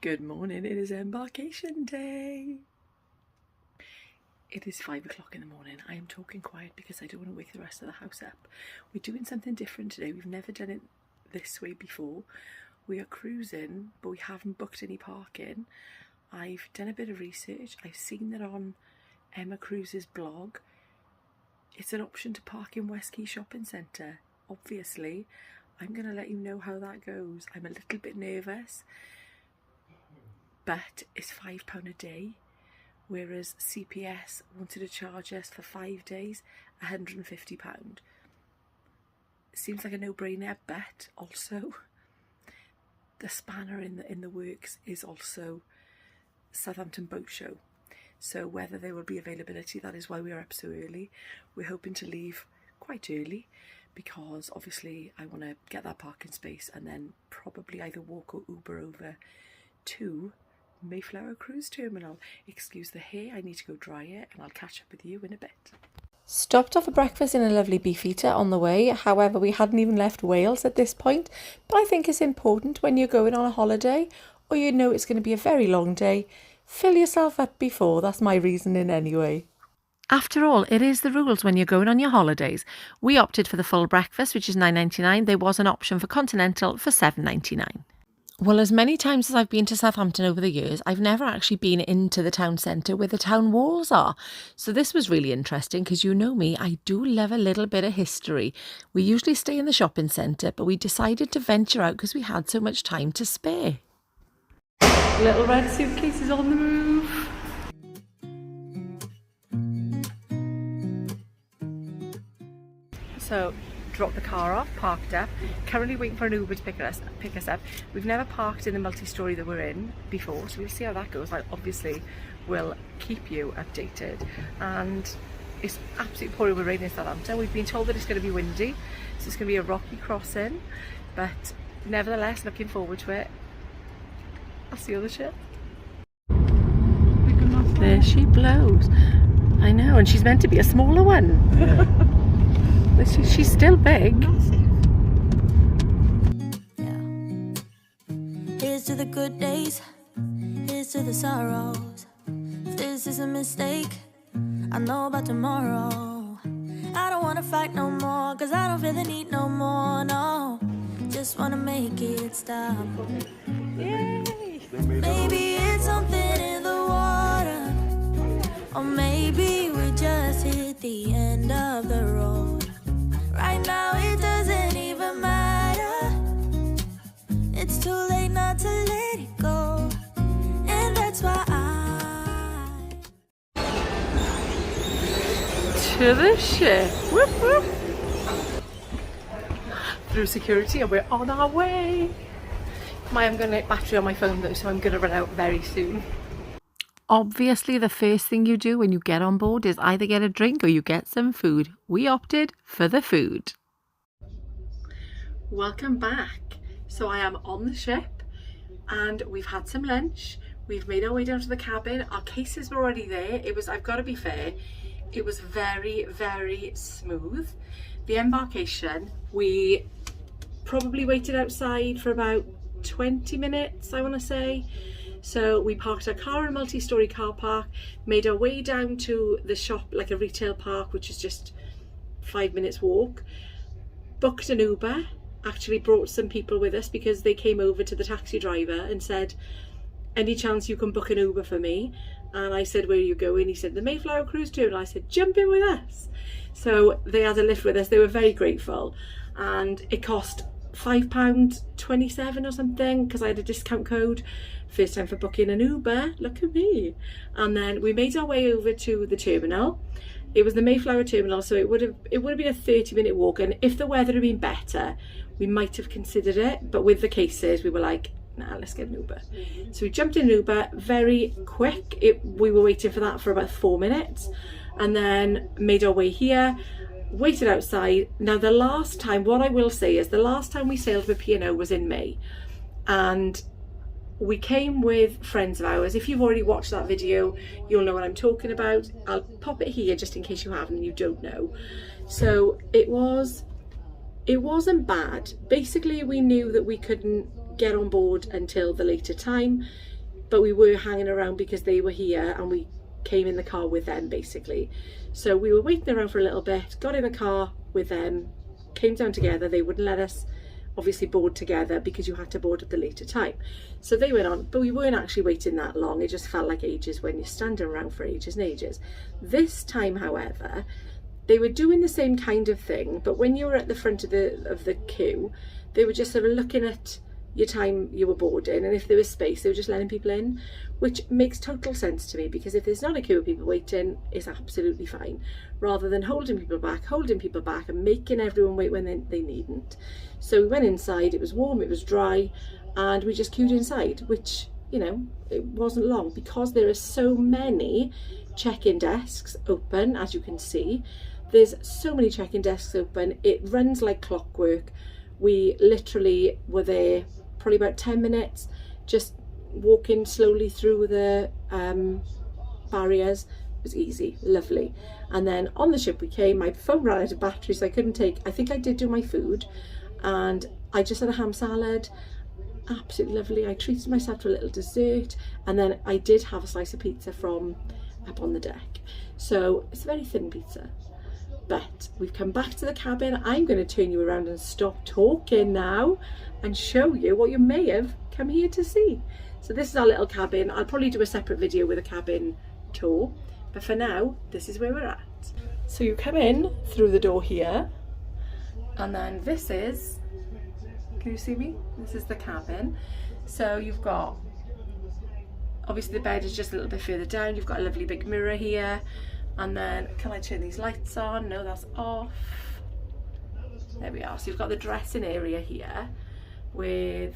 Good morning, it is embarkation day. It is 5 o'clock in the morning. I am talking quiet because I don't want to wake the rest of the house up. We're doing something different today. We've never done it this way before. We are cruising, but we haven't booked any parking. I've done a bit of research. I've seen that on Emma Cruise's blog. It's an option to park in West Quay Shopping Centre. Obviously, I'm going to let you know how that goes. I'm a little bit nervous, but it's £5 a day, whereas CPS wanted to charge us for 5 days £150. Seems like a no-brainer, but also the spanner in the works is also Southampton Boat Show. So whether there will be availability, that is why we are up so early. We're hoping to leave quite early because obviously I want to get that parking space and then probably either walk or Uber over to Mayflower Cruise Terminal. Excuse the hair, I need to go dry it, and I'll catch up with you in a bit. Stopped off for breakfast in a lovely beefeater on the way. However, we hadn't even left Wales at this point, but I think it's important when you're going on a holiday or you know it's going to be a very long day, fill yourself up before. That's my reasoning anyway. After all, it is the rules when you're going on your holidays. We opted for the full breakfast, which is £9.99. There was an option for continental for £7.99. Well, as many times as I've been to Southampton over the years, I've never actually been into the town centre where the town walls are. So this was really interesting because you know me, I do love a little bit of history. We usually stay in the shopping centre, but we decided to venture out because we had so much time to spare. Little red suitcase is on the move. So, dropped the car off, parked up, currently waiting for an Uber to pick us up. We've never parked in the multi-storey that we're in before, so we'll see how that goes. Like, obviously we'll keep you updated. And it's absolutely pouring with rain in Southampton. We've been told that it's going to be windy, so it's going to be a rocky crossing, but nevertheless looking forward to it. I'll see you on the ship. There she blows. I know, and she's meant to be a smaller one. Yeah. She's still big. Yeah. Here's to the good days, here's to the sorrows. If this is a mistake, I know about tomorrow. I don't wanna fight no more, cause I don't feel the need no more, no. Just wanna make it stop. Yay! Maybe it's something in the water, or maybe we just hit the end of the road. Right now it doesn't even matter. It's too late not to let it go. And that's why to the ship. Whoop, whoop. Through security and we're on our way. I'm going to get battery on my phone though, so I'm going to run out very soon. Obviously, the first thing you do when you get on board is either get a drink or you get some food. We opted for the food. Welcome back. So I am on the ship and we've had some lunch. We've made our way down to the cabin. Our cases were already there. I've got to be fair, it was very, very smooth. The embarkation, we probably waited outside for about 20 minutes, I want to say. So we parked our car in a multi-storey car park, made our way down to the shop, like a retail park, which is just 5 minutes walk, booked an Uber, actually brought some people with us because they came over to the taxi driver and said, any chance you can book an Uber for me? And I said, where are you going? He said, the Mayflower Cruise Terminal. I said, jump in with us. So they had a lift with us. They were very grateful, and it cost £5.27 or something because I had a discount code. First time for booking an Uber, look at me. And then we made our way over to the terminal. It was the Mayflower terminal, so it would have been a 30-minute walk, and if the weather had been better we might have considered it, but with the cases we were like, nah, let's get an Uber. So we jumped in an Uber, very quick. We were waiting for that for about 4 minutes, and then made our way here, waited outside. Now the last time, what I will say is the last time we sailed with P&O was in May, and we came with friends of ours. If you've already watched that video, you'll know what I'm talking about. I'll pop it here just in case you haven't and you don't know. So it wasn't bad. Basically, we knew that we couldn't get on board until the later time, but we were hanging around because they were here and we came in the car with them basically. So we were waiting around for a little bit, got in the car with them, came down together. They wouldn't let us obviously board together because you had to board at the later time. So they went on, but we weren't actually waiting that long. It just felt like ages when you're standing around for ages and ages. This time, however, they were doing the same kind of thing, but when you were at the front of the queue, they were just sort of looking at your time you were boarding, and if there was space they were just letting people in, which makes total sense to me, because if there's not a queue of people waiting, it's absolutely fine, rather than holding people back and making everyone wait when they needn't. So we went inside, it was warm, it was dry, and we just queued inside, which, you know, it wasn't long because there are so many check-in desks open. As you can see, there's so many check-in desks open. It runs like clockwork. We literally were there probably about 10 minutes, just walking slowly through the barriers. It was easy, lovely. And then on the ship we came, my phone ran out of battery, so I couldn't take, I think I did do my food, and I just had a ham salad, absolutely lovely. I treated myself to a little dessert, and then I did have a slice of pizza from up on the deck. So it's a very thin pizza. But we've come back to the cabin. I'm going to turn you around and stop talking now and show you what you may have come here to see. So this is our little cabin. I'll probably do a separate video with a cabin tour, but for now this is where we're at. So you come in through the door here, and then this is, can you see me? This is the cabin. So you've got, obviously the bed is just a little bit further down. You've got a lovely big mirror here. And then, can I turn these lights on? No, that's off. There we are. So you've got the dressing area here with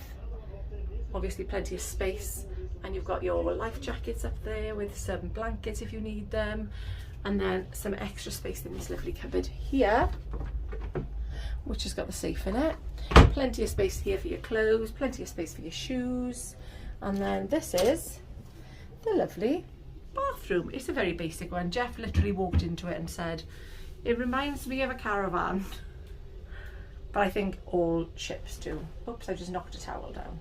obviously plenty of space, and you've got your life jackets up there with some blankets if you need them, and then some extra space in this lovely cupboard here, which has got the safe in it. Plenty of space here for your clothes, plenty of space for your shoes, and then this is the lovely bathroom. It's a very basic one. Jeff literally walked into it and said, it reminds me of a caravan, but I think all ships do. Oops, I just knocked a towel down.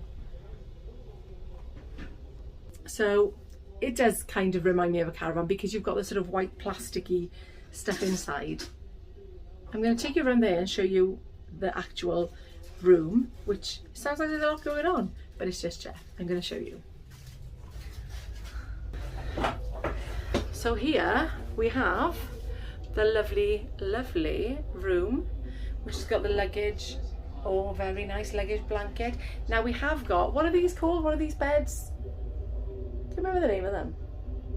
So it does kind of remind me of a caravan because you've got the sort of white plasticky stuff inside. I'm going to take you around there and show you the actual room, which sounds like there's a lot going on, but it's just Jeff. I'm going to show you. So here we have the lovely, lovely room, which has got the luggage. Oh, very nice luggage blanket. Now we have got, what are these called? What are these beds? Do you remember the name of them?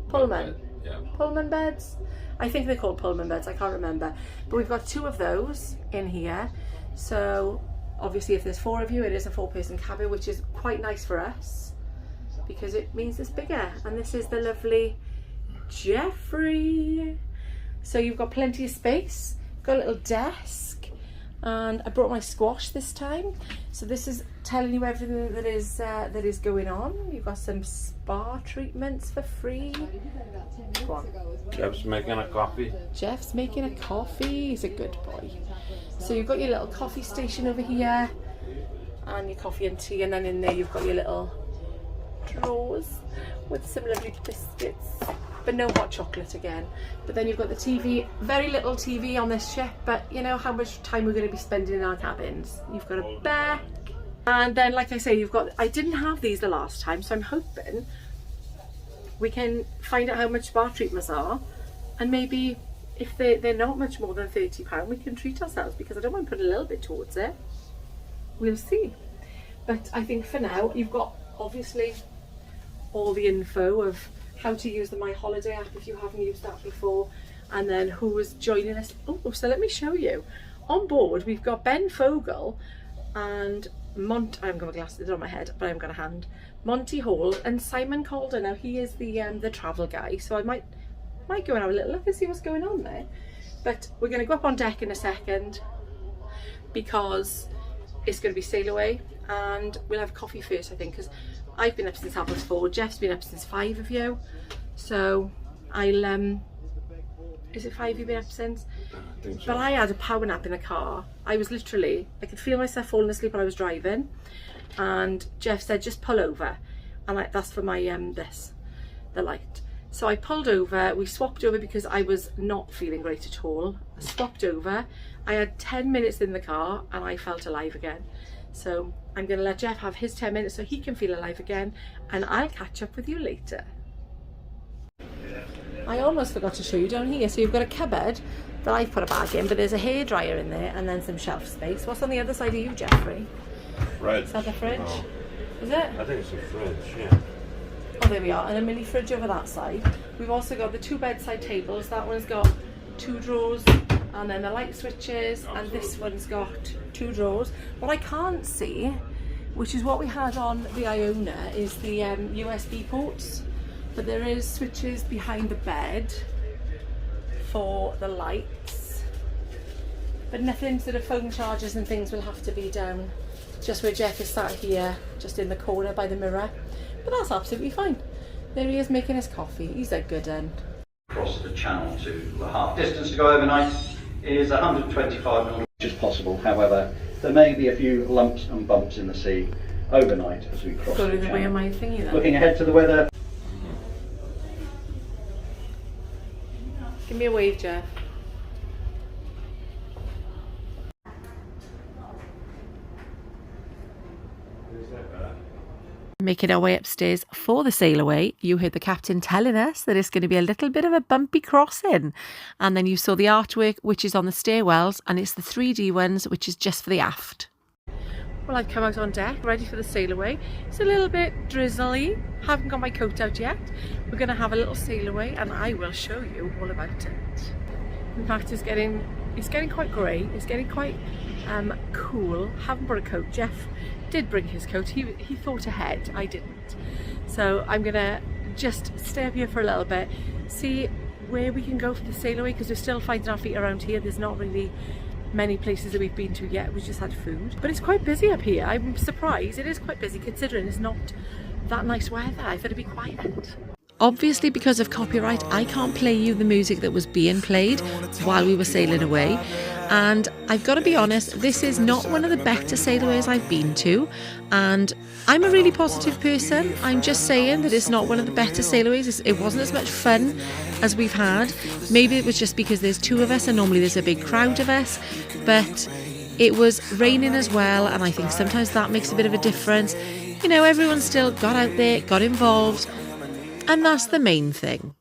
Pullman. Yeah. Pullman beds? I think they're called Pullman beds, I can't remember. But we've got 2 of those in here. So obviously if there's 4 of you, it is a 4-person cabin, which is quite nice for us because it means it's bigger. And this is the lovely Jeffrey. So you've got plenty of space, got a little desk, and I brought my squash this time. So this is telling you everything that is going on. You've got some spa treatments for free. Go on. Jeff's making a coffee. Jeff's making a coffee. He's a good boy. So you've got your little coffee station over here, and your coffee and tea, and then in there you've got your little drawers with some lovely biscuits, but no hot chocolate again. But then you've got the TV, very little TV on this ship, but you know how much time we're going to be spending in our cabins. You've got a back, and then like I say, you've got, I didn't have these the last time, so I'm hoping we can find out how much spa treatments are, and maybe if they're not much more than £30, we can treat ourselves, because I don't mind putting a little bit towards it. We'll see. But I think for now you've got obviously all the info of how to use the My Holiday app if you haven't used that before, and then who was joining us. Oh, so let me show you. On board we've got Ben Fogel and I haven't got my glasses on my head, but I haven't got a hand. Monty Hall and Simon Calder. Now he is the travel guy, so I might go and have a little look and see what's going on there. But we're going to go up on deck in a second because it's going to be Sailway, and we'll have coffee first, I think, because I've been up since 4:30. Jeff's been up since 5 of you, so I'll is it 5 you've been up since? I think so. But I had a power nap in the car. I was literally, I could feel myself falling asleep when I was driving, and Jeff said just pull over, and that's for my the light. So I pulled over, we swapped over because I was not feeling great at all. I swapped over, I had 10 minutes in the car and I felt alive again. So I'm going to let Jeff have his 10 minutes so he can feel alive again, and I'll catch up with you later. I almost forgot to show you down here. So you've got a cupboard that I've put a bag in, but there's a hairdryer in there and then some shelf space. What's on the other side of you, Jeffrey? Fridge. Is that the fridge? No. Is it? I think it's a fridge, yeah. Oh, there we are, and a mini fridge over that side. We've also got the 2 bedside tables. That one's got 2 drawers, and then the light switches, and this one's got 2 drawers. What I can't see, which is what we had on the Iona, is the USB ports. But there is switches behind the bed for the lights. But nothing sort of phone chargers and things will have to be down just where Jeff is sat here, just in the corner by the mirror. But that's absolutely fine. There he is making his coffee. He's a good end. Across the channel to the half distance to go overnight is 125 mil, which is possible. However, there may be a few lumps and bumps in the sea overnight as we cross the Going the way of channel. my thingy then. Looking ahead to the weather. Give me a wave, Jeff. Making our way upstairs for the Sailway, you heard the captain telling us that it's going to be a little bit of a bumpy crossing. And then you saw the artwork, which is on the stairwells, and it's the 3D ones, which is just for the aft. Well, I've come out on deck, ready for the sail away. It's a little bit drizzly, haven't got my coat out yet. We're going to have a little sail away and I will show you all about it. In fact, it's getting quite grey, it's getting quite cool. Haven't brought a coat. Jeff did bring his coat, he thought ahead, I didn't. So I'm going to just stay up here for a little bit, see where we can go for the sail away, because we're still finding our feet around here. There's not really many places that we've been to yet. We just had food, but it's quite busy up here. I'm surprised. It is quite busy considering it's not that nice weather. I thought it'd be quiet. Obviously, because of copyright, I can't play you the music that was being played while we were sailing away. And I've got to be honest, this is not one of the better sailways I've been to. And I'm a really positive person. I'm just saying that it's not one of the better sailways. It wasn't as much fun as we've had. Maybe it was just because there's 2 of us and normally there's a big crowd of us. But it was raining as well, and I think sometimes that makes a bit of a difference. You know, everyone still got out there, got involved, and that's the main thing.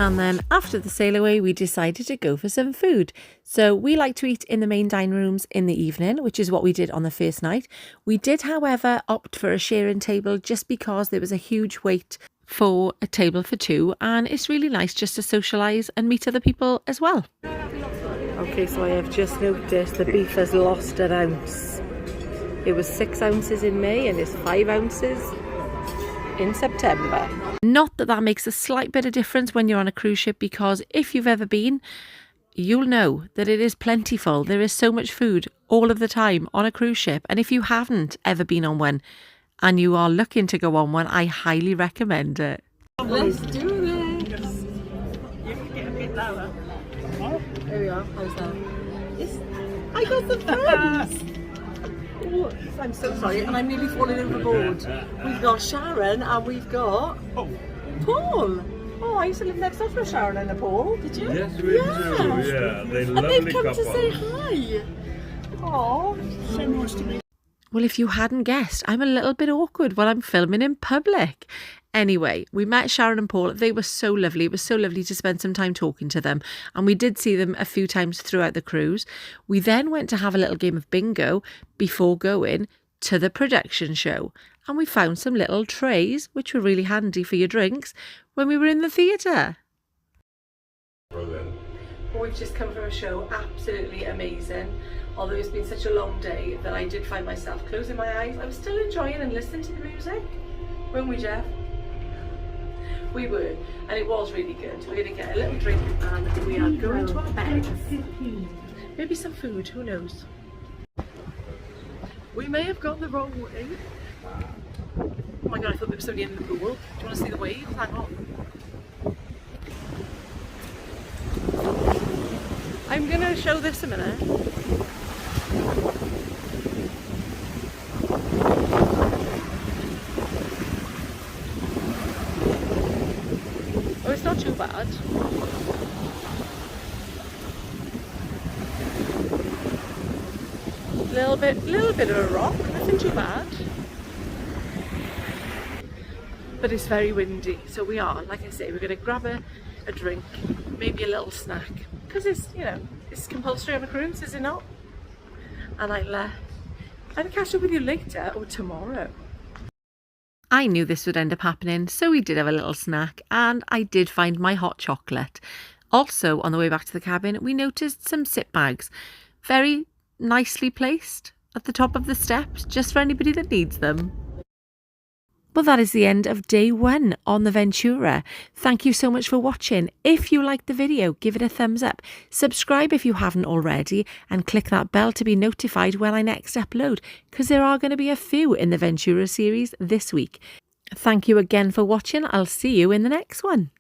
And then after the sail away, we decided to go for some food. So we like to eat in the main dining rooms in the evening, which is what we did on the first night. We did, however, opt for a sharing table just because there was a huge wait for a table for 2, and it's really nice just to socialise and meet other people as well. Okay, so I have just noticed the beef has lost an ounce. It was 6 ounces in May and it's 5 ounces in September. Not that that makes a slight bit of difference when you're on a cruise ship, because if you've ever been, you'll know that it is plentiful. There is so much food all of the time on a cruise ship. And if you haven't ever been on one and you are looking to go on one, I highly recommend it. Let's do this. You can get a bit lower. There we are. How's that? I got the friends. Oh, I'm so sorry, and I'm nearly falling overboard. We've got Sharon and we've got Paul. Oh, I used to live next door to Sharon and a Paul. Did you? Yes, we do. Yeah, they're and lovely they've come couple. to say hi. Oh, so nice to meet. Well, if you hadn't guessed, I'm a little bit awkward when I'm filming in public. Anyway, we met Sharon and Paul. They were so lovely. It was so lovely to spend some time talking to them. And we did see them a few times throughout the cruise. We then went to have a little game of bingo before going to the production show. And we found some little trays, which were really handy for your drinks, when we were in the theatre. We've just come from a show, absolutely amazing. although it's been such a long day that I did find myself closing my eyes. I was still enjoying and listening to the music, weren't we, Jeff? We were, and it was really good. We're going to get a little drink and we are going to our beds. Maybe some food, who knows? We may have gone the wrong way. Oh my god, I thought there was somebody in the pool. Do you want to see the waves? Hang on. I'm going to show this a minute. Oh, it's not too bad. Little bit of a rock, nothing too bad. But it's very windy, so we are, like I say, we're going to grab a drink, maybe a little snack, because it's, you know, it's compulsory on a cruise, is it not? And I'll catch up with you later or tomorrow. I knew this would end up happening, so we did have a little snack, and I did find my hot chocolate. Also, on the way back to the cabin, we noticed some sit bags, very nicely placed at the top of the steps, just for anybody that needs them. Well, that is the end of day 1 on the Ventura. Thank you so much for watching. If you liked the video, give it a thumbs up. Subscribe if you haven't already, and click that bell to be notified when I next upload, because there are going to be a few in the Ventura series this week. Thank you again for watching. I'll see you in the next one.